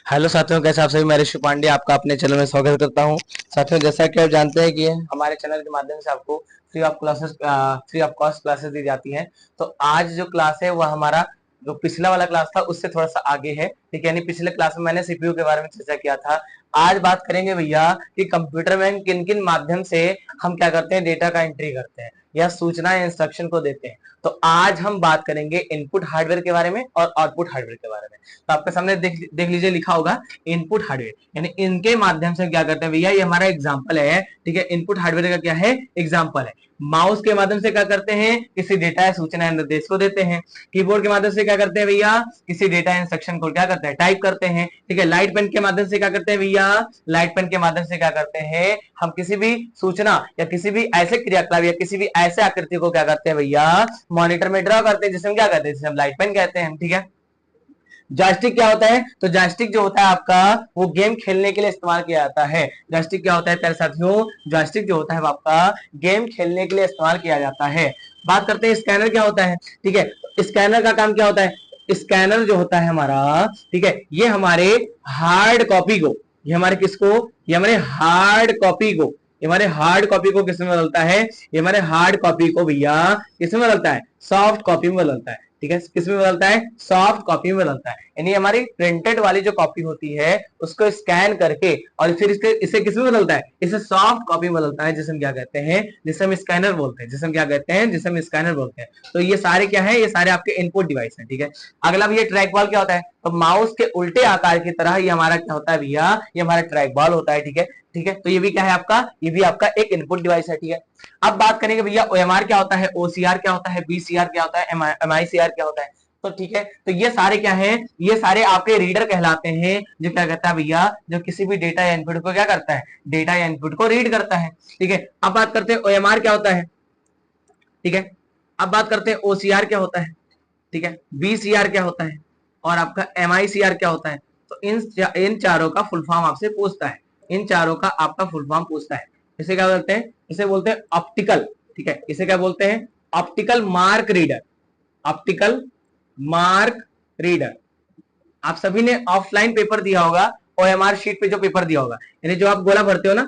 Hello साथियों, कैसे आप सभी। मैं ऋषि पांडे आपका अपने चैनल में स्वागत करता हूं। साथियों, जैसा कि आप जानते हैं कि हमारे चैनल के माध्यम से आपको फ्री ऑफ कॉस्ट क्लासेस दी जाती हैं। तो आज जो क्लास है वह हमारा जो पिछला वाला क्लास था उससे थोड़ा सा आगे है। ठीक है, यानी पिछले क्लास में मैंने सीपीयू के बारे में चर्चा किया था। आज बात करेंगे भैया कि कंप्यूटर में किन किन माध्यम से हम क्या करते हैं, डेटा का एंट्री करते हैं या सूचना या इंस्ट्रक्शन को देते हैं। तो आज हम बात करेंगे इनपुट हार्डवेयर के बारे में और आउटपुट हार्डवेयर के बारे में। तो आपके सामने देख लीजिए, लिखा होगा इनपुट हार्डवेयर, यानी इनके माध्यम से क्या करते हैं भैया। ये हमारा एग्जांपल है। ठीक है, इनपुट हार्डवेयर का क्या है, एग्जांपल है। माउस के माध्यम से क्या करते हैं, किसी डेटा या सूचना या निर्देश को देते हैं। कीबोर्ड के माध्यम से क्या करते हैं भैया, किसी डेटा या इंस्ट्रक्शन को क्या करते हैं, टाइप करते हैं। ठीक है, लाइट पेन के माध्यम से क्या करते हैं भैया, लाइट पेन के माध्यम से क्या करते हैं, हम किसी भी सूचना या किसी भी ऐसे क्रियाकलाप या किसी भी ऐसे आकृति को क्या करते हैं भैया, मॉनिटर में ड्रॉ करते हैं, जिसे हम क्या कहते हैं, जिसे हम लाइट पेन कहते हैं। ठीक है, जॉयस्टिक क्या होता है, तो जॉयस्टिक जो होता है आपका वो गेम खेलने के लिए इस्तेमाल किया जाता है। जॉयस्टिक क्या होता है प्यारे साथियों, जॉयस्टिक जो होता है वो आपका गेम खेलने के लिए इस्तेमाल किया जाता है। बात करते हैं स्कैनर क्या होता है। ठीक है, स्कैनर का काम क्या होता है, स्कैनर जो होता है हमारा, ठीक है, ये हमारे हार्ड कॉपी को, ये हमारे किसको, ये हमारे हार्ड कॉपी को, ये हमारे हार्ड कॉपी को किसमें बदलता है, ये हमारे हार्ड कॉपी को भैया किसमें बदलता है, सॉफ्ट कॉपी में बदलता है। ठीक है, किसमें बदलता है, सॉफ्ट कॉपी में बदलता है। यानी हमारी प्रिंटेड वाली जो कॉपी होती है उसको स्कैन करके और फिर इसे किसमें बदलता है, इसे सॉफ्ट कॉपी में बदलता है, जिसे हम क्या कहते हैं, जिसे हम स्कैनर बोलते हैं, जिसे हम क्या कहते हैं, जिसे हम स्कैनर बोलते हैं। तो ये सारे क्या है, ये सारे आपके इनपुट डिवाइस हैं। ठीक है, अगला भैया ट्रैक बॉल क्या होता है, तो माउस के उल्टे आकार की तरह ये हमारा क्या होता है भैया, ये हमारा ट्रैक बॉल होता है। ठीक है, ठीक है, तो ये भी क्या है आपका, ये भी आपका एक इनपुट डिवाइस है। ठीक है, अब बात करेंगे भैया ओएमआर क्या होता है, ओसीआर क्या होता है, बीसीआर क्या होता है, एमआईसीआर क्या होता है। तो ठीक है, तो ये सारे क्या हैं, ये सारे आपके रीडर कहलाते हैं, जो क्या करता है भैया, जो किसी भी डेटा या इनपुट को क्या करता है, डेटा या इनपुट को रीड करता है। ठीक है, अब बात करते हैं ओएमआर क्या होता है। ठीक है, अब बात करते हैं ओसीआर क्या होता है। ठीक है, बीसीआर क्या होता है और आपका एमआईसीआर क्या होता है। तो इन चारों का फुल फॉर्म आपसे पूछता है, इन चारों का आपका फुल फॉर्म पूछता है। इसे क्या बोलते हैं, इसे बोलते हैं ऑप्टिकल। ठीक है, इसे क्या बोलते हैं, optical mark reader, optical mark reader. आप सभी ने ऑफलाइन पेपर दिया होगा, ओएमआर शीट पे जो पेपर दिया होगा, यानी जो आप गोला भरते हो ना,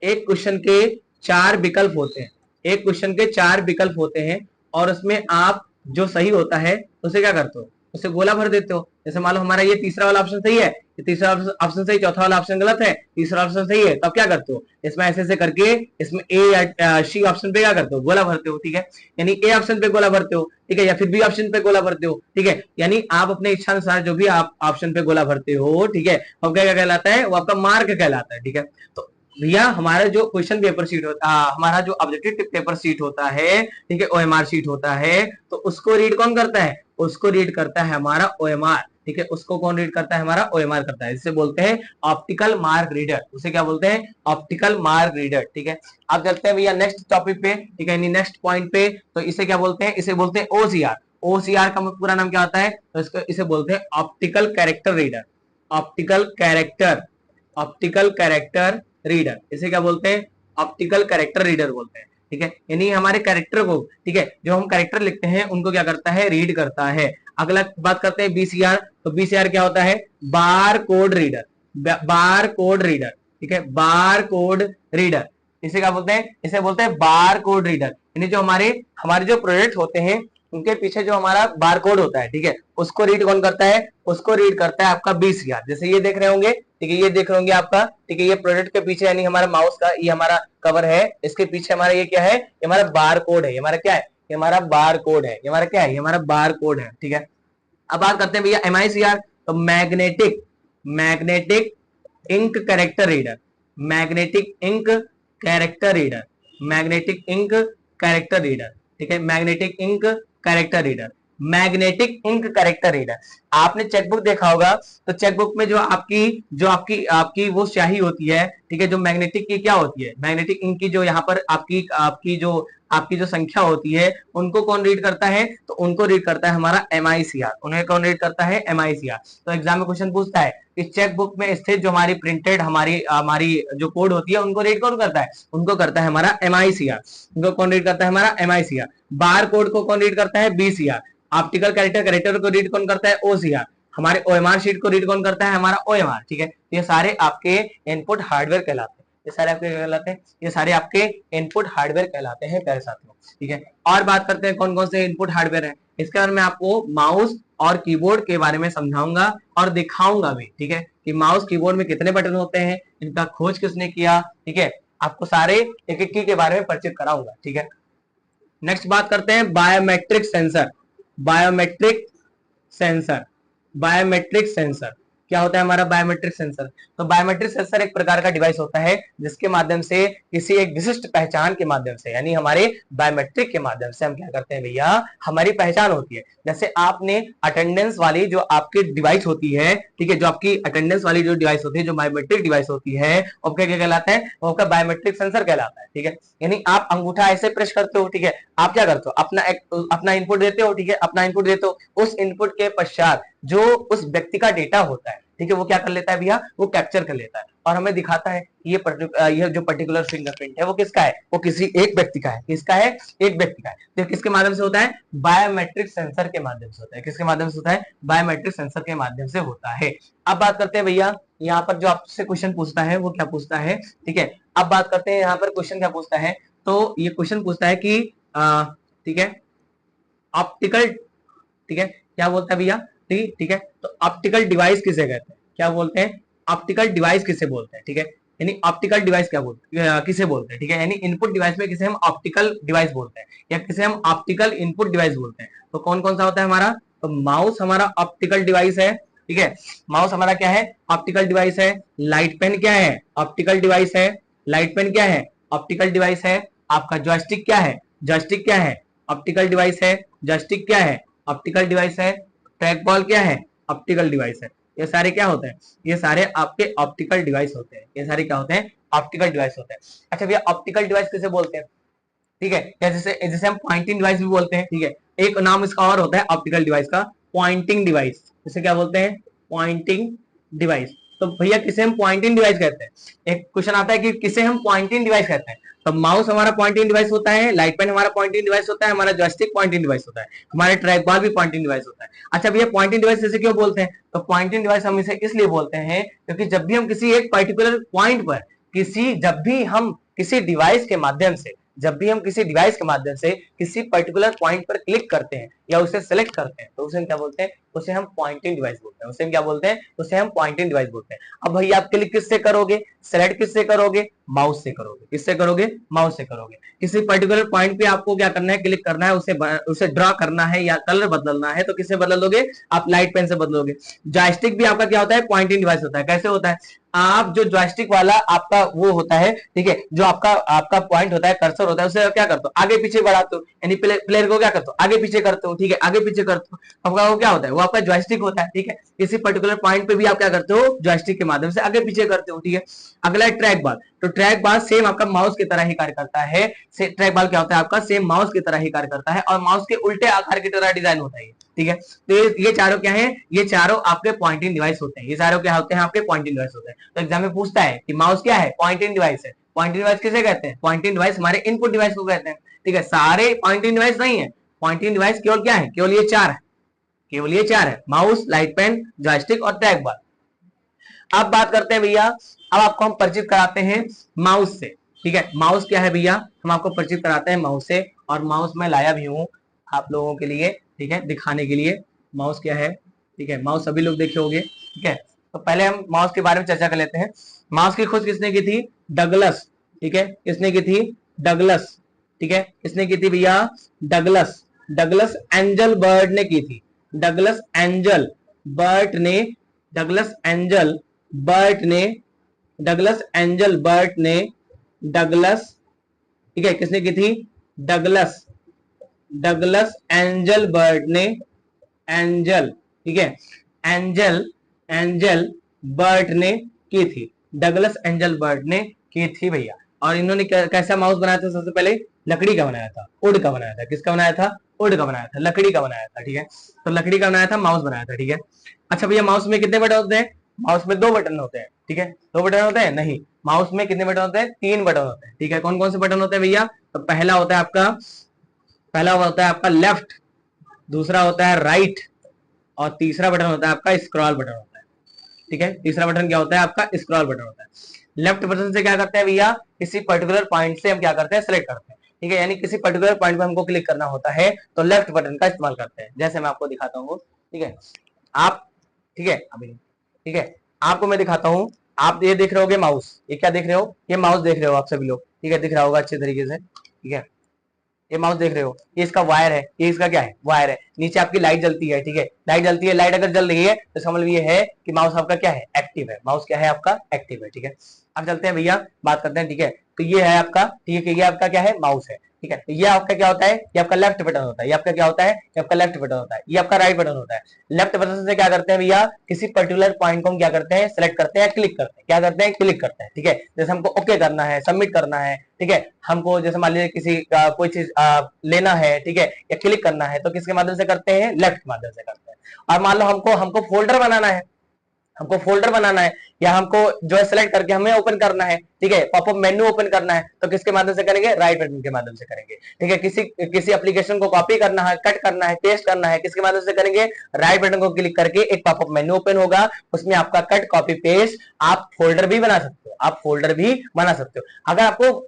एक क्वेश्चन के चार विकल्प होते हैं, एक क्वेश्चन के चार विकल्प होते हैं, और उसमें आप जो सही होता है उसे क्या करते हो, उसे गोला भर देते हो। जैसे मान लो हमारा ये तीसरा वाला ऑप्शन सही है, ये तीसरा ऑप्शन सही, चौथा वाला ऑप्शन गलत है, तीसरा ऑप्शन सही है, तब क्या करते हो, इसमें ऐसे ऐसे करके इसमें ए या सी ऑप्शन पे क्या करते हो, गोला भरते हो। ठीक है, यानी ए ऑप्शन पे गोला भरते हो, ठीक है, या फिर बी ऑप्शन पे गोला भरते हो। ठीक है, यानी आप अपने इच्छा अनुसार जो भी आप ऑप्शन पे गोला भरते हो, ठीक है, वो क्या कहलाता है, वो आपका मार्क कहलाता है। ठीक है, तो भैया हमारा जो क्वेश्चन पेपर शीट होता है, हमारा जो ऑब्जेक्टिव पेपर शीट होता है, ठीक है, ओएमआर शीट होता है, तो उसको रीड कौन करता है, उसको रीड करता है हमारा ओएमआर। ठीक है, उसको कौन रीड करता है, हमारा ओएमआर करता है, जिसे बोलते हैं ऑप्टिकल मार्क रीडर, उसे क्या बोलते हैं, ऑप्टिकल मार्क रीडर। ठीक है, अब चलते हैं भैया नेक्स्ट टॉपिक पे। ठीक है, नेक्स्ट पॉइंट पे, तो इसे क्या बोलते हैं, इसे बोलते हैं ओसीआर। ओसीआर का पूरा नाम क्या होता है, तो इसको इसे बोलते हैं optical character reader, optical character, optical character reader, इसे क्या बोलते हैं, ऑप्टिकल कैरेक्टर रीडर बोलते हैं। ठीक है, यानी हमारे कैरेक्टर को, ठीक है, जो हम कैरेक्टर लिखते हैं उनको क्या करता है, रीड करता है। अगला बात करते हैं बीसीआर, तो बीसीआर क्या होता है, bar code reader, bar code reader. ठीक है, बार कोड रीडर, इसे क्या बोलते हैं, इसे बोलते हैं बार कोड रीडर। यानी जो हमारे हमारे जो प्रोडक्ट होते हैं उनके पीछे जो हमारा बार कोड होता है, ठीक है, उसको रीड कौन करता है, उसको रीड करता है आपका बीसीआर। जैसे ये देख रहे होंगे, ठीक है, ये देख रहे होंगे आपका, ठीक है, ये प्रोडक्ट के पीछे यानी हमारा माउस का ये हमारा कवर है, इसके पीछे हमारा ये क्या है, ये हमारा बार कोड है, ये हमारा क्या है, ये हमारा बार कोड है, ये हमारा क्या है, ये हमारा बार कोड है। ठीक है, अब बात करते हैं भैया एमआईसीआर, तो magnetic, magnetic ink character reader, magnetic ink character reader, magnetic ink character reader. ठीक है, magnetic ink character reader, magnetic ink character reader. आपने चेकबुक देखा होगा, तो चेकबुक में जो आपकी आपकी वो स्याही होती है, ठीक है, जो मैग्नेटिक की क्या होती है, मैग्नेटिक इंक की जो यहाँ पर आपकी आपकी जो संख्या होती है उनको कौन रीड करता है, तो उनको रीड करता है हमारा एमआईसीआर, उन्हें कौन रीड करता है, एमआईसीआर। तो एग्जाम में क्वेश्चन पूछता है कि चेकबुक में स्थित जो हमारी प्रिंटेड हमारी हमारी जो कोड होती है उनको रीड कौन करता है, उनको करता है हमारा एमआईसीआर, उनको कौन रीड करता है, हमारा एमआईसीआर। बार कोड को कौन रीड करता है, बीसीआर। ऑप्टिकल कैरेक्टर को रीड कौन करता है, ओसीआर। हमारे ओएमआर शीट को रीड कौन करता है? हमारा ओएमआर, ठीक है। ये सारे आपके इनपुट हार्डवेयर कहलाते हैं, ये सारे आपके कहलाते हैं, ये सारे आपके इनपुट हार्डवेयर कहलाते हैं प्यारे साथियों, ठीक है। और बात करते हैं कौन कौन से इनपुट हार्डवेयर है। इसके बारे में आपको माउस और कीबोर्ड के बारे में समझाऊंगा और दिखाऊंगा भी, ठीक है, कि माउस कीबोर्ड में कितने बटन होते हैं, इनका खोज किसने किया, ठीक है। आपको सारे एक एक की के बारे में परिचित कराऊंगा, ठीक है। नेक्स्ट बात करते हैं biometric sensor. Biometric sensor, biometric sensor क्या होता है हमारा बायोमेट्रिक सेंसर? तो बायोमेट्रिक सेंसर एक प्रकार का डिवाइस होता है जिसके माध्यम से किसी एक विशिष्ट पहचान के माध्यम से, यानी हमारे बायोमेट्रिक के माध्यम से हम क्या करते हैं भैया, हमारी पहचान होती है। जैसे आपने अटेंडेंस वाली जो आपकी डिवाइस होती है, ठीक है, जो आपकी अटेंडेंस वाली जो डिवाइस होती है, जो बायोमेट्रिक डिवाइस होती है, वो क्या कहलाता है? वो आपका बायोमेट्रिक सेंसर कहलाता है, ठीक है। यानी आप अंगूठा ऐसे प्रेस करते हो, ठीक है, आप क्या करते हो, अपना इनपुट देते हो, ठीक है, अपना इनपुट देते हो, उस इनपुट के पश्चात जो उस व्यक्ति का डेटा होता है, ठीक है, वो क्या कर लेता है भैया, वो कैप्चर कर लेता है और हमें दिखाता है ये जो पर्टिकुलर फिंगरप्रिंट है वो किसका है, वो किसी एक व्यक्ति का है। किसका है? एक व्यक्ति का है। तो किसके माध्यम से होता है? बायोमेट्रिक सेंसर के माध्यम से होता है। किसके माध्यम से होता है? बायोमेट्रिक सेंसर के माध्यम से होता है। अब बात करते हैं भैया, यहाँ पर जो आपसे क्वेश्चन पूछता है वो क्या पूछता है, ठीक है। अब बात करते हैं यहाँ पर क्वेश्चन क्या पूछता है, तो ये क्वेश्चन पूछता है कि ठीक है, ऑप्टिकल, ठीक है, क्या बोलता है भैया, ठीक है, तो ऑप्टिकल डिवाइस किसे कहते हैं? क्या बोलते हैं? ऑप्टिकल डिवाइस किसे बोलते हैं, ठीक है। यानी ऑप्टिकल डिवाइस क्या बोलते हैं, किसे बोलते हैं, ठीक है। यानी इनपुट डिवाइस में किसे हम ऑप्टिकल डिवाइस बोलते हैं या किसे हम ऑप्टिकल इनपुट डिवाइस बोलते हैं। तो कौन कौन सा होता है हमारा? तो माउस हमारा ऑप्टिकल डिवाइस है, ठीक है। माउस हमारा क्या है? ऑप्टिकल डिवाइस है। लाइट पेन क्या है? ऑप्टिकल डिवाइस है। लाइट पेन क्या है? ऑप्टिकल डिवाइस है। आपका जॉयस्टिक क्या है? जॉयस्टिक क्या है? ऑप्टिकल डिवाइस है। जॉयस्टिक क्या है? ऑप्टिकल डिवाइस है। ट्रैक बॉल क्या है? ऑप्टिकल डिवाइस है। ये सारे क्या होते हैं? ये सारे आपके ऑप्टिकल डिवाइस होते हैं। ये सारे क्या होते हैं? ऑप्टिकल डिवाइस होते हैं। अच्छा भैया, ऑप्टिकल डिवाइस किसे बोलते हैं, ठीक है, या जैसे जैसे हम पॉइंटिंग डिवाइस भी बोलते हैं, ठीक है। एक नाम इसका और होता है ऑप्टिकल डिवाइस का, पॉइंटिंग डिवाइस। इसे क्या बोलते हैं? Pointing device. तो भैया किसे हम पॉइंटिंग डिवाइस कहते हैं? एक क्वेश्चन आता है कि किसे हम पॉइंटिंग डिवाइस कहते हैं। तो माउस हमारा पॉइंटिंग डिवाइस होता है, लाइट पेन हमारा पॉइंटिंग डिवाइस होता है, हमारा जॉयस्टिक पॉइंटिंग डिवाइस होता है, हमारे ट्रैक बॉल भी पॉइंटिंग डिवाइस होता है। अच्छा भैया, पॉइंटिंग डिवाइस इसे क्यों बोलते हैं? तो पॉइंटिंग डिवाइस हम इसे इसलिए बोलते हैं क्योंकि जब भी हम किसी एक पर्टिकुलर पॉइंट पर जब भी हम किसी डिवाइस के माध्यम से, जब भी हम किसी डिवाइस के माध्यम से किसी पर्टिकुलर पॉइंट पर क्लिक करते हैं या उसे सेलेक्ट करते हैं, तो उसे हम क्या बोलते हैं? उसे हम पॉइंटिंग डिवाइस बोलते हैं। उसे हम क्या बोलते हैं? उसे हम पॉइंटिंग डिवाइस बोलते हैं। अब भैया आप क्लिक किससे करोगे, सेलेक्ट किससे करोगे? माउस से करोगे। किससे करोगे? माउस से करोगे। किसी पर्टिकुलर पॉइंट पे आपको क्या करना है? क्लिक करना है, उसे ड्रॉ करना है या कलर बदलना है, तो किससे बदलोगे? आप लाइट पेन से बदलोगे। जॉयस्टिक भी आपका क्या होता है? पॉइंटिंग डिवाइस होता है। कैसे होता है? आप जो जॉयस्टिक वाला आपका वो होता है, ठीक है, जो आपका आपका पॉइंट होता है, कर्सर होता है, उसे क्या करते हो? आगे पीछे बढ़ाते हो, यानी प्लेयर को क्या करते हो? आगे पीछे करते हो, ठीक है, आगे पीछे करते हो। आपका वो क्या होता है? वो आपका जॉयस्टिक होता है, ठीक है। किसी पर्टिकुलर पॉइंट पे भी आप क्या करते हो? जॉयस्टिक के माध्यम से आगे पीछे करते हो, ठीक है। अगला है ट्रैक बॉल। तो ट्रैक बॉल सेम आपका माउस की तरह ही कार्य करता है। ट्रैक बॉल क्या होता है? आपका सेम माउस की तरह ही कार्य करता है और माउस के उल्टे आकार की तरह डिजाइन होता है, ठीक है। तो ये चारों क्या है? ये चारों आपके पॉइंटिंग डिवाइस होते हैं। ये चारों क्या होते हैं? आपके पॉइंटिंग डिवाइस होते हैं। तो एग्जाम में पूछता है कि माउस क्या है? पॉइंटिंग डिवाइस है। पॉइंटिंग डिवाइस किसे कहते हैं? पॉइंटिंग डिवाइस हमारे इनपुट डिवाइस को कहते हैं, ठीक है। सारे पॉइंटिंग डिवाइस नहीं है। पॉइंटिंग डिवाइस केवल क्या है? केवल ये चार है, केवल ये चार है, माउस, लाइट पेन, जॉयस्टिक और ट्रैक बॉल। अब बात करते हैं भैया, अब आपको हम परिचित कराते हैं माउस से, ठीक है। माउस क्या है भैया? हम आपको परिचित कराते हैं माउस से, और माउस में लाया भी हूं आप लोगों के लिए, ठीक है, दिखाने के लिए माउस क्या है, ठीक है। माउस सभी लोग देखे होंगे, ठीक है। तो पहले हम माउस के बारे में चर्चा कर लेते हैं। माउस की खोज किसने की थी? डगलस, ठीक है। किसने की थी? डगलस, ठीक है। किसने की थी भैया? डगलस। डगलस एंजल बर्ड ने की थी। डगलस एंजल बर्ट ने, डगलस एंजल बर्ट ने, डगलस एंजल बर्ट ने, डगलस, ठीक है, किसने की थी? डगलस, डगलस एंजल बर्ट ने, एंजल, ठीक है, एंजल, एंजल बर्ट ने की थी। डगलस एंजल बर्ट ने की थी भैया। और इन्होंने कैसा माउस बनाया था? सबसे पहले लकड़ी का बनाया था, वुड का बनाया था। किसका बनाया था? वुड का बनाया था, लकड़ी का बनाया था, ठीक है। तो लकड़ी का बनाया था, माउस बनाया था, ठीक है। अच्छा भैया, माउस में कितने बटन होते हैं? माउस में दो बटन होते हैं, ठीक है। दो बटन होते हैं? नहीं, माउस में कितने बटन होते हैं? तीन बटन होते हैं, ठीक है। कौन कौन से बटन होते हैं भैया? तो पहला होता है आपका लेफ्ट, दूसरा होता है राइट, और तीसरा बटन होता है आपका स्क्रॉल बटन होता है। ठीक है, तीसरा बटन क्या होता है आपका स्क्रॉल बटन होता है। लेफ्ट बटन से क्या करते हैं भैया, किसी पर्टिकुलर पॉइंट से हम क्या करते हैं, सेलेक्ट करते हैं। ठीक है, यानी किसी पर्टिकुलर पॉइंट पे हमको क्लिक करना होता है तो लेफ्ट बटन का इस्तेमाल करते हैं। जैसे मैं आपको दिखाता हूँ, ठीक है, आप, ठीक है अभी, ठीक है, आपको मैं दिखाता हूँ। आप ये देख रहे होगे माउस, ये क्या देख रहे हो, ये माउस देख रहे हो आप सभी लोग, ठीक है, दिख रहा होगा अच्छे तरीके से। ठीक है, ये माउस देख रहे हो, ये इसका वायर है, ये इसका क्या है, वायर है। नीचे आपकी लाइट जलती है, ठीक है, लाइट जलती है, लाइट अगर जल रही है तो इसका मतलब ये है कि माउस आपका क्या है, एक्टिव है। माउस क्या है आपका, एक्टिव है। ठीक है, अब चलते हैं भैया, बात करते हैं। ठीक है, तो ये है आपका, ठीक है, ये आपका क्या है, माउस है। ठीक है, तो ये आपका क्या होता है, ये आपका लेफ्ट बटन होता है। ये आपका क्या होता है, ये आपका लेफ्ट बटन होता है। ये आपका राइट बटन होता है। लेफ्ट बटन से क्या करते हैं भैया, किसी पर्टिकुलर पॉइंट को हम क्या करते हैं, सेलेक्ट करते हैं, क्लिक करते हैं। क्या करते हैं, क्लिक करते हैं। ठीक है, जैसे हमको ओके करना है, सबमिट करना है, ठीक है, हमको जैसे मान लीजिए किसी कोई चीज लेना है, ठीक है, या क्लिक करना है, तो किसके माध्यम से करते हैं, लेफ्ट के माध्यम से करते हैं। और मान लो हमको हमको फोल्डर बनाना है, हमको फोल्डर बनाना है, या हमको जो है सेलेक्ट करके हमें ओपन करना है, ठीक है, पॉपअप मेन्यू ओपन करना है, तो किसके माध्यम से करेंगे, राइट बटन के माध्यम से करेंगे। ठीक है, किसी किसी एप्लीकेशन को कॉपी करना है, कट करना है, पेस्ट करना है, किसके माध्यम से करेंगे, राइट बटन को क्लिक करके एक पॉपअप मेन्यू ओपन होगा, उसमें आपका कट कॉपी पेस्ट, आप फोल्डर भी बना सकते हो, आप फोल्डर भी बना सकते हो।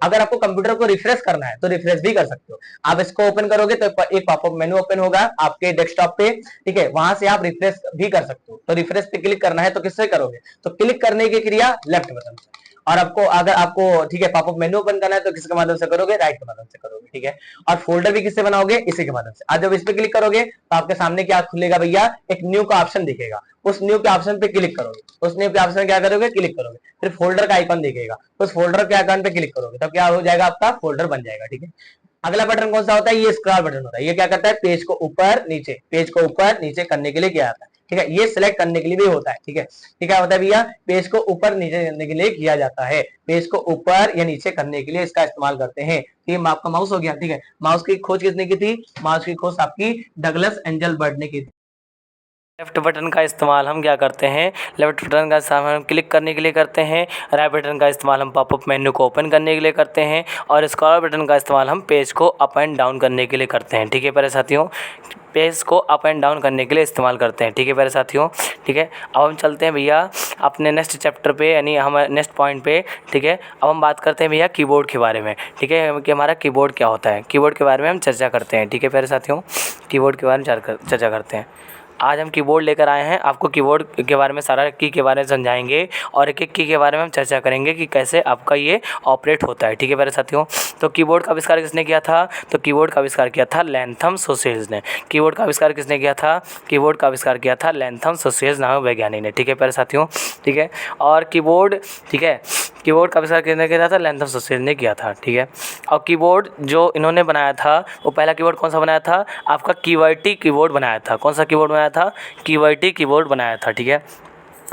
अगर आपको कंप्यूटर को रिफ्रेश करना है तो रिफ्रेश भी कर सकते हो। आप इसको ओपन करोगे तो एक पॉपअप मेन्यू ओपन होगा आपके डेस्कटॉप पे, ठीक है, वहां से आप रिफ्रेश भी कर सकते हो। तो रिफ्रेश पे क्लिक करना है तो किससे करोगे, तो क्लिक करने की क्रिया लेफ्ट बटन से। और अगर आपको ठीक है पॉपअप मेन्यू ओपन करना है तो किसके माध्यम से करोगे, राइट के माध्यम से करोगे। ठीक है, और फोल्डर भी किससे बनाओगे, इसी के माध्यम से। आज जब इस पे क्लिक करोगे तो आपके सामने क्या खुलेगा भैया, एक न्यू का ऑप्शन दिखेगा। उस न्यू के ऑप्शन पे क्लिक करोगे, उस न्यू के ऑप्शन क्या करोगे, क्लिक करोगे, फिर फोल्डर का आइकन दिखेगा, उस फोल्डर के आइकन पे क्लिक करोगे तो क्या हो जाएगा, आपका फोल्डर बन जाएगा। ठीक है, अगला बटन कौन सा होता है, ये स्क्रॉल बटन होता है। ये क्या करता है, पेज को ऊपर नीचे, पेज को ऊपर नीचे करने के लिए किया जाता है। ठीक है, ये सिलेक्ट करने के लिए भी होता है। ठीक है, ये क्या होता है भैया, पेज को ऊपर नीचे करने के लिए किया जाता है। पेज को ऊपर या नीचे करने के लिए इसका इस्तेमाल करते हैं। ये आपका माउस हो गया। ठीक है, माउस की खोज किसने की थी, माउस की खोज आपकी डगलस एंजल बर्ड ने की थी। लेफ्ट बटन का इस्तेमाल हम क्या करते हैं, लेफ्ट बटन का इस्तेमाल हम क्लिक करने के लिए करते हैं। राइट बटन का इस्तेमाल हम पॉपअप मेन्यू को ओपन करने के लिए करते हैं। और स्क्रॉल बटन का इस्तेमाल हम पेज को अप एंड डाउन करने के लिए करते हैं। ठीक है प्यारे साथियों, पेज को अप एंड डाउन करने के लिए इस्तेमाल करते हैं। ठीक है प्यारे साथियों, ठीक है, अब हम चलते हैं भैया अपने नेक्स्ट चैप्टर पे, यानी हम नेक्स्ट पॉइंट पे। ठीक है, अब हम बात करते हैं भैया कीबोर्ड के बारे में। ठीक है, कि हमारा कीबोर्ड क्या होता है, कीबोर्ड के बारे में हम चर्चा करते हैं। ठीक है प्यारे साथियों, कीबोर्ड के बारे में चर्चा करते हैं। आज हम कीबोर्ड लेकर आए हैं, आपको कीबोर्ड के बारे में सारा की के बारे में समझाएंगे और एक एक की के बारे में हम चर्चा करेंगे कि कैसे आपका ये ऑपरेट होता है। ठीक है प्यारे साथियों, तो कीबोर्ड का आविष्कार किसने किया था, तो कीबोर्ड का आविष्कार किया था लैंथम सोसेज ने। कीबोर्ड का आविष्कार किसने किया था, कीबोर्ड का आविष्कार किया था लैंथम सोसेज नामक वैज्ञानिक ने। ठीक है प्यारे साथियों, ठीक है, और कीबोर्ड, ठीक है, कीबोर्ड का आविष्कार किसने किया था, लैंथम सोसेज ने किया था। ठीक है, और कीबोर्ड जो इन्होंने बनाया था वो पहला कीबोर्ड कौन सा बनाया था, आपका QWERTY कीबोर्ड बनाया था। कौन सा कीबोर्ड बनाया था, QWERTY कीबोर्ड बनाया था। ठीक है,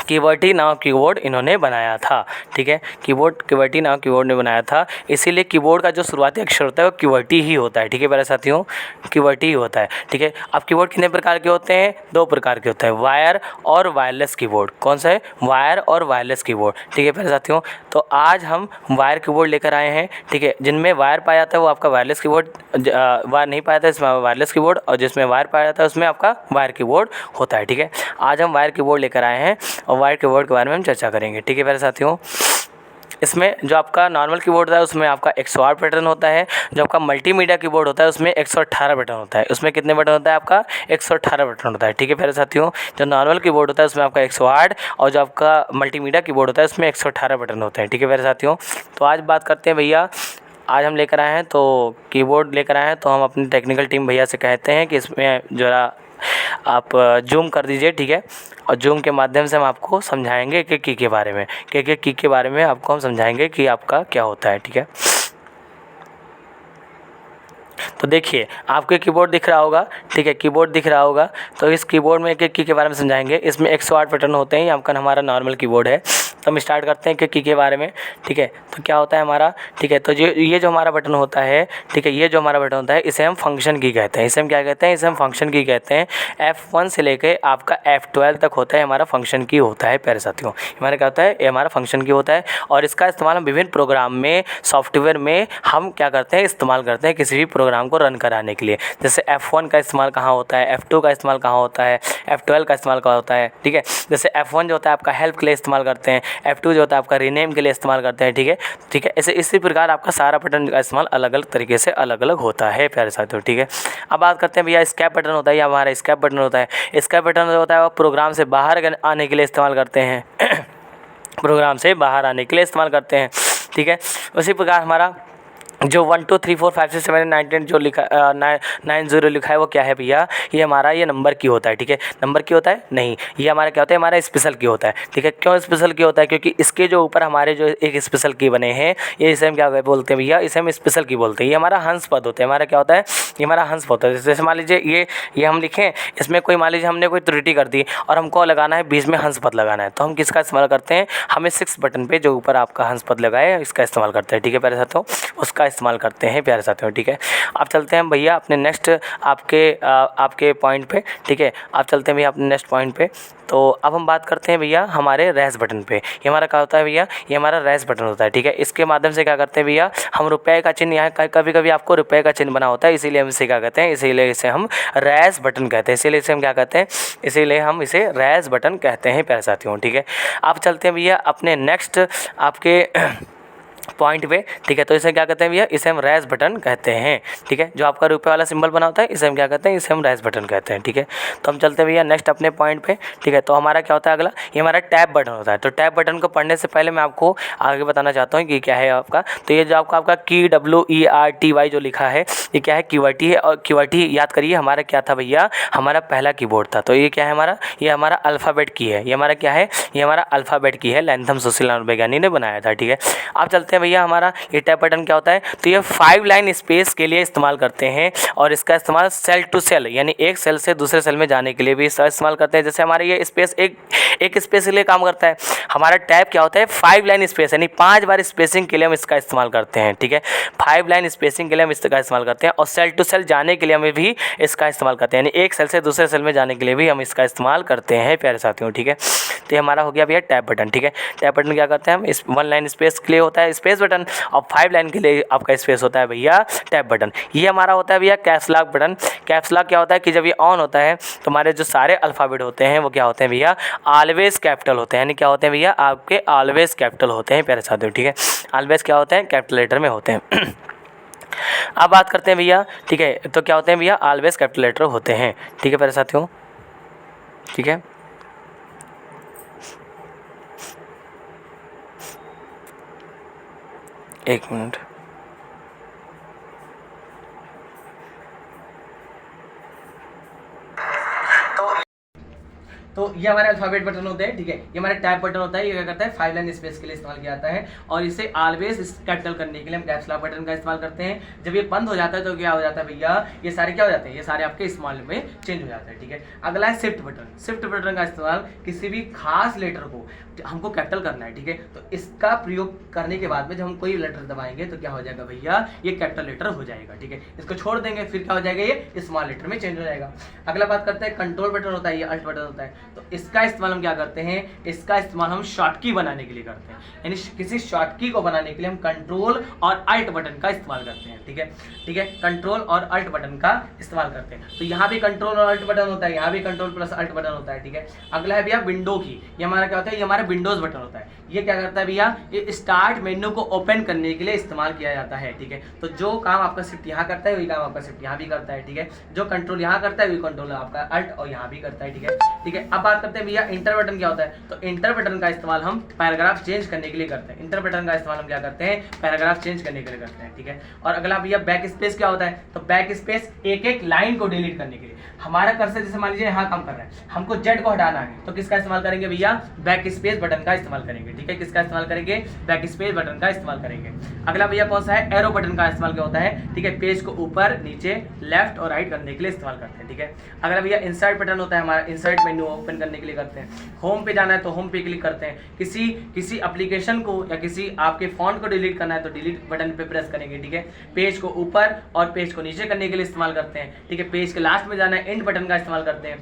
QWERTY नामक कीबोर्ड इन्होंने बनाया था। ठीक है, QWERTY नामक कीबोर्ड ने बनाया था, इसीलिए कीबोर्ड का जो शुरुआती अक्षर होता है वो QWERTY ही होता है। ठीक है प्यारे साथियों, QWERTY ही होता है। ठीक है, अब कीबोर्ड कितने प्रकार के होते हैं, दो प्रकार के होते हैं, वायर और वायरलेस कीबोर्ड। कौन सा है, वायर और वायरलेस कीबोर्ड। ठीक है प्यारे साथियों, तो आज हम वायर कीबोर्ड लेकर आए हैं। ठीक है, जिनमें वायर पाया जाता है वो आपका वायरलेस कीबोर्ड, वायर नहीं पाया जाता है इसमें वायरलेस कीबोर्ड, और जिसमें वायर पाया जाता है उसमें आपका वायर कीबोर्ड होता है। ठीक है, आज हम वायर कीबोर्ड लेकर आए हैं और वायर कीबोर्ड के बारे में हम चर्चा करेंगे। ठीक है प्यारे साथियों, इसमें जो आपका नॉर्मल कीबोर्ड होता है उसमें आपका 108 बटन होता है। जो आपका मल्टीमीडिया कीबोर्ड होता है उसमें 118 बटन होता है। उसमें कितने बटन होता है, आपका 118 बटन होता है। ठीक है प्यारे साथियों, जो नॉर्मल कीबोर्ड होता है उसमें आपका 108 और जो आपका मल्टीमीडिया कीबोर्ड होता है उसमें 118 बटन होते हैं। ठीक है प्यारे साथियों, तो आज बात करते हैं भैया, आज हम लेकर आए हैं तो कीबोर्ड लेकर आए हैं, तो हम अपनी टेक्निकल टीम भैया से कहते हैं कि इसमें ज़रा आप जूम कर दीजिए। ठीक है, और जूम के माध्यम से हम आपको समझाएंगे एक एक की के बारे में, एक एक की के बारे में आपको हम समझाएंगे कि आपका क्या होता है। ठीक है, तो देखिए आपको कीबोर्ड दिख रहा होगा। ठीक है, कीबोर्ड दिख रहा होगा, तो इस कीबोर्ड में एक एक की के बारे में समझाएंगे। इसमें 108 बटन होते हैं, ये आपका हमारा नॉर्मल कीबोर्ड है। तो हम स्टार्ट करते हैं की के बारे में, ठीक है। तो क्या होता है हमारा, ठीक है, तो ये जो हमारा बटन होता है, ठीक है, ये जो हमारा बटन होता है इसे हम फंक्शन की कहते हैं। इसे हम क्या कहते हैं, इसे हम फंक्शन की कहते हैं। F1 से लेके आपका F12 तक होता है हमारा फंक्शन की होता है प्यारे साथियों। हमारा क्या होता है, ये हमारा फंक्शन की होता है और इसका इस्तेमाल हम विभिन्न प्रोग्राम में, सॉफ्टवेयर में हम क्या करते हैं, इस्तेमाल करते हैं किसी भी प्रोग्राम को रन कराने के लिए। जैसे F1 का इस्तेमाल कहाँ होता है, F2 का इस्तेमाल कहाँ होता है, F12 का इस्तेमाल कहाँ होता है, ठीक है। जैसे F1 जो होता है आपका हेल्प के लिए इस्तेमाल करते हैं, F2 जो होता है आपका रीनेम के लिए इस्तेमाल करते हैं, ठीक है, ठीक है। ऐसे इसी प्रकार आपका सारा बटन का इस्तेमाल अलग अलग तरीके से अलग अलग होता है प्यारे साथियों, ठीक है। अब बात करते हैं भैया स्केप बटन होता है, या हमारा स्केप बटन होता है। स्केप बटन जो होता है वो प्रोग्राम से बाहर आने के लिए इस्तेमाल करते हैं प्रोग्राम से बाहर आने के लिए इस्तेमाल करते हैं, ठीक है। उसी प्रकार हमारा जो 1 2 3 4 5 6 7 8 9 10 जो लिखा 90 लिखा है वो क्या है भैया, ये हमारा ये नंबर की होता है, ठीक है। नंबर की होता है नहीं, ये हमारा क्या होता है, हमारा स्पेशल की होता है, ठीक है। क्यों स्पेशल की होता है, क्योंकि इसके जो ऊपर हमारे जो एक स्पेशल की बने हैं, ये इसे हम क्या बोलते हैं भैया, इसे हम स्पेशल की बोलते हैं। ये हमारा हंस पद होता है, हमारा क्या होता है, ये हमारा हंस पद होता है। जैसे मान लीजिए ये हम लिखें, इसमें कोई मान लीजिए हमने कोई त्रुटि कर दी और हमको लगाना है बीच में हंस पद लगाना है, तो हम किसका इस्तेमाल करते हैं, हमें 6 बटन पे जो ऊपर आपका हंस पद लगा है इसका इस्तेमाल करते हैं, ठीक है प्यारे साथियों, उसका इस्तेमाल करते हैं प्यारे साथियों, ठीक है। अब चलते हैं भैया अपने नेक्स्ट आपके पॉइंट पे, ठीक है। अब चलते हैं भैया अपने नेक्स्ट पॉइंट पे। तो अब हम बात करते हैं भैया हमारे रेस बटन पे। ये हमारा क्या होता है भैया, ये हमारा रेस बटन होता है, ठीक है। इसके माध्यम से क्या करते हैं भैया, हम रुपए का चिन्ह, यहाँ कभी कभी आपको रुपए का चिन्ह बना होता है, इसीलिए हम इसे क्या कहते हैं, इसीलिए इसे हम रेस बटन कहते हैं, इसीलिए इसे हम क्या कहते हैं, इसीलिए हम इसे रेस बटन कहते हैं प्यारे साथियों, ठीक है। अब चलते हैं भैया अपने नेक्स्ट आपके पॉइंट पे, ठीक है। तो इसे क्या कहते हैं भैया, इसे हम रेस बटन कहते हैं, ठीक है। जो आपका रुपये वाला सिंबल बना होता है इसे हम क्या कहते हैं, इसे हम रेस बटन कहते हैं, ठीक है। तो हम चलते हैं भैया नेक्स्ट अपने पॉइंट पे, ठीक है। तो हमारा क्या होता है अगला, ये हमारा टैब बटन होता है। तो टैब बटन को पढ़ने से पहले मैं आपको आगे बताना चाहता हूँ कि क्या है आपका। तो ये जो आपका की WERTY जो लिखा है, ये क्या है, QWERTY है। और QWERTY याद करिए हमारा क्या था भैया, हमारा पहला कीबोर्ड था। तो ये क्या है हमारा, ये हमारा अल्फ़ाबेट की है, ये हमारा क्या है, ये हमारा अल्फ़ाबेट की है, लैंथम सुशीलाल वैज्ञानिक ने बनाया था, ठीक है। अब चलते हैं भैया हमारा ये टैब बटन क्या होता है, तो ये 5 लाइन स्पेस के लिए इस्तेमाल करते हैं और इसका इस्तेमाल सेल टू सेल यानी एक सेल से दूसरे सेल में जाने के लिए भी इसका इस्तेमाल करते हैं। जैसे हमारे ये स्पेस एक स्पेस के लिए काम करता है, हमारा टैब क्या होता है 5 लाइन स्पेस यानी 5 बार स्पेसिंग के लिए हम इसका इस्तेमाल करते हैं, ठीक है। 5 लाइन स्पेसिंग के लिए हम इसका इस्तेमाल करते हैं और सेल टू सेल जाने के लिए हमें भी इसका इस्तेमाल करते हैं, यानी एक सेल से दूसरे सेल में जाने के लिए भी हम इसका इस्तेमाल करते हैं प्यारे साथियों, ठीक है। तो ये हमारा हो गया भैया टैब बटन, ठीक है। टैब बटन क्या करते हैं हम, इस 1 लाइन स्पेस के लिए होता है स्पेस बटन और 5 लाइन के लिए आपका स्पेस होता है भैया टैब बटन। ये हमारा होता है भैया caps lock button. Caps lock क्या होता है कि जब ये ऑन होता है तो हमारे जो सारे अल्फ़ाबेट होते हैं वो क्या होते हैं भैया, ऑलवेज कैपिटल होते हैं, यानी क्या होते हैं भैया, आपके ऑलवेज कैपिटल होते हैं प्यारे साथियों, ठीक है। ऑलवेज क्या होते हैं, कैपिटल लेटर में होते हैं। अब बात करते हैं भैया, ठीक है, तो क्या होते हैं भैया, ऑलवेज कैपिटल लेटर होते हैं, ठीक है प्यारे साथियों, ठीक है। एक मिनट, तो ये हमारे अल्फाबेट बटन होते हैं, ठीक है। ये हमारा टैब बटन होता है, ये क्या करता है 5 लाइन स्पेस के लिए इस्तेमाल किया जाता है और इसे ऑलवेज कैपिटल करने के लिए हम कैप्स लॉक बटन का इस्तेमाल करते हैं। जब ये बंद हो जाता है तो क्या हो जाता है भैया, ये सारे क्या हो जाते हैं, ये सारे आपके स्मॉल में चेंज हो जाते हैं, ठीक है। अगला है शिफ्ट बटन। शिफ्ट बटन का इस्तेमाल किसी भी खास लेटर को हमको कैपिटल करना है, ठीक है। तो इसका प्रयोग करने के बाद में जब हम कोई लेटर दबाएंगे तो क्या हो जाएगा भैया, ये कैपिटल लेटर हो जाएगा, ठीक है। इसको छोड़ देंगे फिर क्या हो जाएगा, ये स्मॉल लेटर में चेंज हो जाएगा। अगला बात करते हैं कंट्रोल बटन होता है, ये अल्ट बटन होता है। तो इसका इस्तेमाल हम क्या करते हैं, इसका इस्तेमाल हम शॉर्ट की बनाने के लिए करते हैं, यानी किसी शॉर्ट की को बनाने के लिए हम कंट्रोल और अल्ट बटन का इस्तेमाल करते हैं, ठीक है, ठीक है। कंट्रोल और अल्ट बटन का इस्तेमाल करते हैं। तो यहाँ भी कंट्रोल और अल्ट बटन होता है, यहाँ भी कंट्रोल प्लस अल्ट बटन होता है, ठीक है। अगला है भैया विंडो की। ये हमारा क्या होता है, ये हमारा विंडोज बटन होता है। ये क्या करता है भैया, ये स्टार्ट मेन्यू को ओपन करने के लिए इस्तेमाल किया जाता है, ठीक है। तो जो काम आपका शिफ्ट यहाँ करता है वही काम आपका शिफ्ट यहाँ भी करता है, ठीक है। जो कंट्रोल यहाँ करता है वही कंट्रोल आपका अल्ट और यहाँ भी करता है, ठीक है, ठीक है। अब बात करते हैं भैया इंटर बटन क्या होता है। तो इंटर बटन का इस्तेमाल हम पैराग्राफ चेंज करने के लिए करते हैं। इंटर बटन का इस्तेमाल हम क्या करते हैं, पैराग्राफ चेंज करने के लिए करते हैं, ठीक है। और अगला भैया बैक स्पेस क्या होता है। तो बैक स्पेस एक एक लाइन को डिलीट करने के लिए, हमारा कर्सर जैसे मान लीजिए यहाँ काम कर रहा है, हमको जेड को हटाना है तो किसका इस्तेमाल करेंगे भैया, बैक स्पेस बटन का इस्तेमाल करेंगे, ठीक है। किसका इस्तेमाल करेंगे, बैक स्पेस बटन का इस्तेमाल करेंगे। अगला भैया कौन सा है, एरो बटन का इस्तेमाल क्या होता है, ठीक है। पेज को ऊपर नीचे लेफ्ट और राइट करने के लिए इस्तेमाल करते हैं, ठीक है। अगला भैया इंसर्ट बटन होता है हमारा, इंसर्ट मेन्यू ओपन करने के लिए करते हैं। होम पे जाना है तो होम पे क्लिक करते हैं। किसी एप्लीकेशन को या किसी आपके फ़ॉन्ट को डिलीट करना है तो डिलीट बटन पे प्रेस करेंगे, ठीक है। पेज को ऊपर और पेज को नीचे करने के लिए इस्तेमाल करते हैं, ठीक है। पेज के लास्ट में जाना है, एंड बटन का इस्तेमाल करते हैं,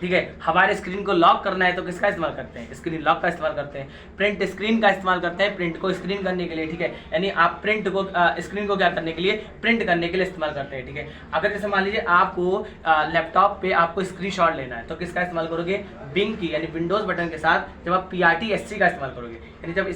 ठीक है। हमारे स्क्रीन को लॉक करना है तो किसका इस्तेमाल करते हैं, स्क्रीन लॉक का इस्तेमाल करते हैं। प्रिंट स्क्रीन का इस्तेमाल करते हैं, प्रिंट को स्क्रीन करने के लिए, ठीक है। यानी आप प्रिंट को स्क्रीन को क्या करने के लिए, प्रिंट करने के लिए इस्तेमाल करते हैं, ठीक है। अगर जैसे मान लीजिए आपको लैपटॉप पे आपको स्क्रीनशॉट लेना है तो किसका इस्तेमाल करोगे, बिंग की यानी विंडोज बटन के साथ जब आप PRTSC का इस्तेमाल करोगे, यानी जब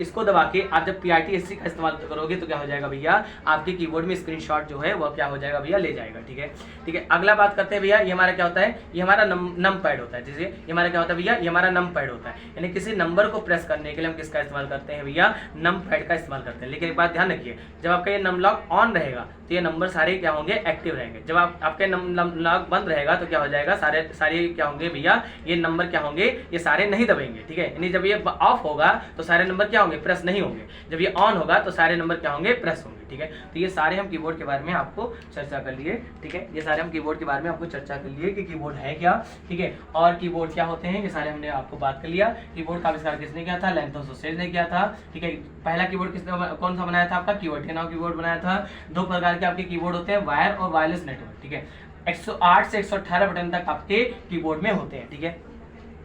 इसको दबा के आप जब PRTSC का इस्तेमाल करोगे तो क्या हो जाएगा भैया, आपके कीबोर्ड में स्क्रीनशॉट जो है वो क्या हो जाएगा भैया, ले जाएगा, ठीक है, ठीक है। अगला बात करते हैं भैया, ये हमारा क्या होता है, ये हमारा नम पैड होता है। जैसे ये हमारा क्या होता है भैया, ये हमारा नम पैड होता है, यानी किसी नंबर को प्रेस करने के लिए हम किसका इस्तेमाल करते हैं भैया, नम पैड का इस्तेमाल करते हैं। लेकिन एक बात ध्यान रखिए, जब आपका ये नम लॉक ऑन रहेगा तो ये नंबर सारे क्या होंगे, एक्टिव रहेंगे। जब आपके नम लॉक बंद रहेगा तो क्या हो जाएगा, सारे क्या होंगे भैया, ये नंबर क्या होंगे, ये सारे नहीं दबेंगे, ठीक है। यानी जब ये ऑफ होगा तो सारे नंबर क्या होंगे, प्रेस नहीं होंगे। जब ये ऑन होगा तो सारे नंबर क्या होंगे, प्रेस होंगे, ठीक है। तो ये सारे हम कीबोर्ड के बारे में आपको चर्चा कर लिए, ठीक है। ये सारे हम कीबोर्ड के बारे में आपको चर्चा कर लिए कि कीबोर्ड है क्या, ठीक है, और कीबोर्ड क्या होते हैं, ये सारे हमने आपको बात कर लिया। कीबोर्ड का आविष्कार किसने किया था, लैंथोसोसेज ने किया था, ठीक है। पहला कीबोर्ड कौन सा बनाया था, आपका कीवर्ड के नाम कीबोर्ड बनाया था। 2 प्रकार के आपके कीबोर्ड होते हैं, वायर और वायरलेस नेटवर्क, ठीक है। 108 से 118 बटन तक आपके कीबोर्ड में होते हैं, ठीक है,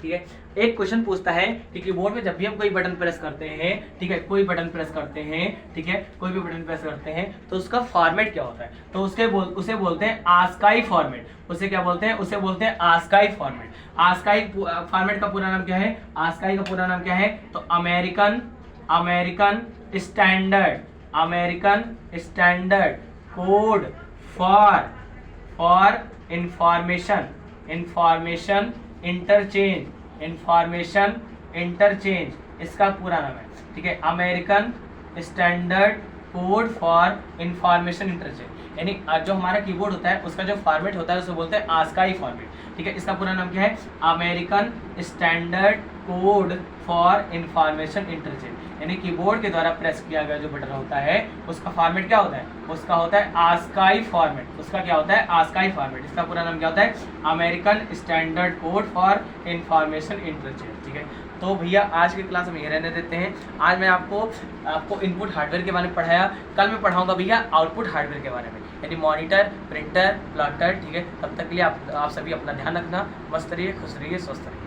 ठीक है। एक क्वेश्चन पूछता है कि कीबोर्ड में जब भी हम कोई बटन प्रेस करते हैं, ठीक है, कोई बटन प्रेस करते हैं, ठीक है, कोई भी बटन प्रेस करते हैं तो उसका फॉर्मेट क्या होता है, तो उसे बोलते हैं आस्काई फॉर्मेट। उसे क्या बोलते हैं, उसे बोलते हैं आस्काई फॉर्मेट। आस्काई फॉर्मेट का पूरा नाम क्या है, आस्काई का पूरा नाम क्या है, तो American standard code for information interchange, इसका पूरा नाम है, ठीक है। American standard code for information interchange, यानी जो हमारा कीबोर्ड होता है उसका जो फॉर्मेट होता है उसे बोलते हैं आस्काई फॉर्मेट, ठीक है। इसका पूरा नाम क्या है, American standard code for information interchange, यानी कीबोर्ड के द्वारा प्रेस किया गया जो बटन होता है उसका फॉर्मेट क्या होता है, उसका होता है आस्काई फॉर्मेट। उसका क्या होता है, आस्काई फॉर्मेट। इसका पूरा नाम क्या होता है, American standard code for information interchange, ठीक है। तो भैया आज की क्लास हम ये रहने देते हैं। आज मैं आपको इनपुट हार्डवेयर के बारे में पढ़ाया, कल मैं पढ़ाऊंगा भैया आउटपुट हार्डवेयर के बारे में, यानी मॉनिटर, प्रिंटर, प्लॉटर, ठीक है। तब तक के लिए आप सभी अपना ध्यान रखना, मस्त रहिए, खुश रहिए, स्वस्थ रहिए।